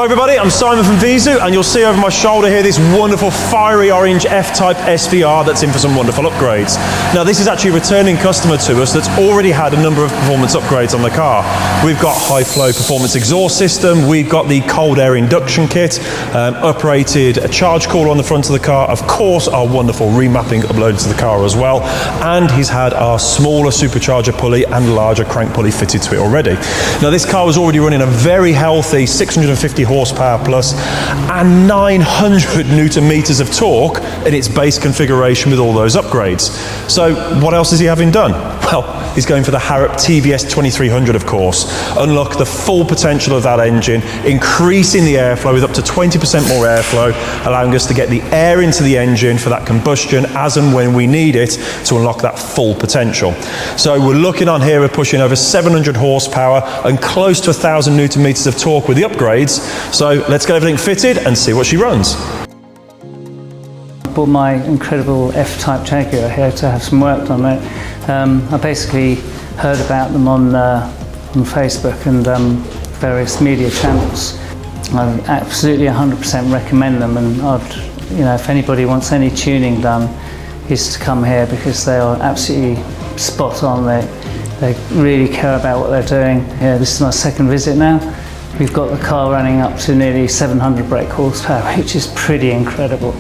Hi everybody, I'm Simon from Viezu, and you'll see over my shoulder here this wonderful fiery orange F-Type SVR that's in for some wonderful upgrades. Now this is actually a returning customer to us that's already had a number of performance upgrades on the car. We've got high flow performance exhaust system, we've got the cold air induction kit, uprated a charge cooler on the front of the car, of course our wonderful remapping uploaded to the car as well, and he's had our smaller supercharger pulley and larger crank pulley fitted to it already. Now this car was already running a very healthy 650 horsepower plus and 900 newton meters of torque in its base configuration with all those upgrades. So what else is he having done? Well, he's going for the Harrop TVS 2300, of course. Unlock the full potential of that engine, increasing the airflow with up to 20% more airflow, allowing us to get the air into the engine for that combustion as and when we need it to unlock that full potential. So we're looking on here, we're pushing over 700 horsepower and close to 1,000 newton meters of torque with the upgrades. So let's get everything fitted and see what she runs. I bought my incredible F-Type Jaguar here to have some work done on it. I basically heard about them on Facebook and various media channels. I absolutely 100% recommend them, and if anybody wants any tuning done, is to come here because they are absolutely spot on. They really care about what they're doing. Yeah, this is my second visit now. We've got the car running up to nearly 700 brake horsepower, which is pretty incredible.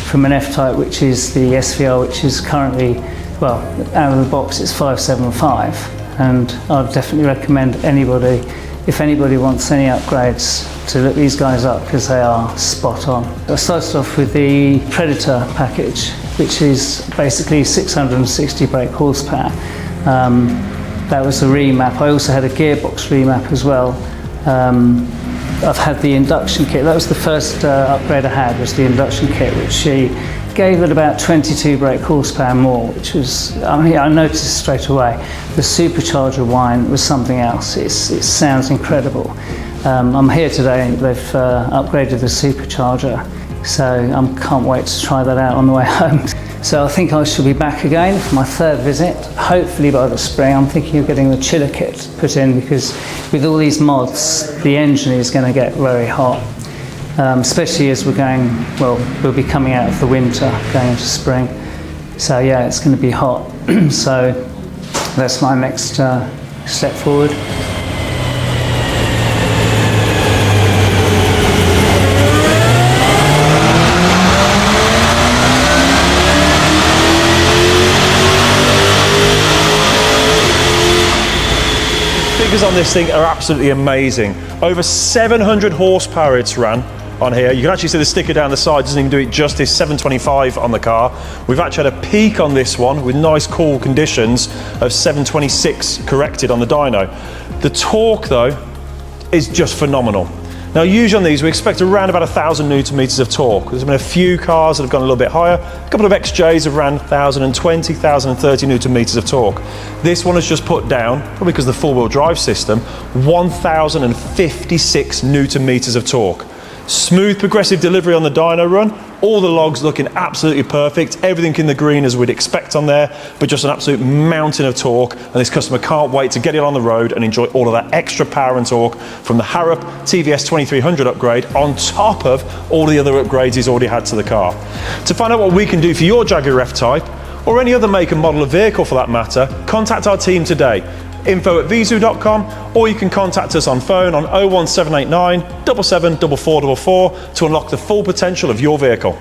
From an F-Type, which is the SVR, which is currently, well, out of the box it's 575. And I'd definitely recommend anybody, if anybody wants any upgrades, to look these guys up because they are spot on. I started off with the Predator package, which is basically 660 brake horsepower. That was the remap. I also had a Gearbox remap as well. I've had the Induction kit. That was the first upgrade I had, was the Induction kit, which she gave it about 22 brake horsepower more, which was, I noticed straight away. The Supercharger whine was something else. It sounds incredible. I'm here today, they've upgraded the Supercharger, so I can't wait to try that out on the way home. So I think I shall be back again for my third visit, hopefully by the spring. I'm thinking of getting the chiller kit put in because with all these mods, the engine is going to get very hot, especially as we're going, well, we'll be coming out of the winter, going into spring. So yeah, it's going to be hot. So that's my next step forward. Figures on this thing are absolutely amazing. Over 700 horsepower it's ran on here. You can actually see the sticker down the side doesn't even do it justice. 725 on the car. We've actually had a peak on this one with nice cool conditions of 726 corrected on the dyno. The torque though is just phenomenal. Now usually on these we expect around about 1,000 newton meters of torque. There's been a few cars that have gone a little bit higher. A couple of XJs have ran 1,020, 1,030 newton meters of torque. This one has just put down, probably because of the four-wheel drive system, 1,056 newton meters of torque. Smooth progressive delivery on the dyno run, all the logs looking absolutely perfect, everything in the green as we'd expect on there, but just an absolute mountain of torque, and this customer can't wait to get it on the road and enjoy all of that extra power and torque from the Harrop TVS 2300 upgrade on top of all the other upgrades he's already had to the car. To find out what we can do for your Jaguar F-Type, or any other make and model of vehicle for that matter, contact our team today. info@viezu.com, or you can contact us on phone on 01789 774444 to unlock the full potential of your vehicle.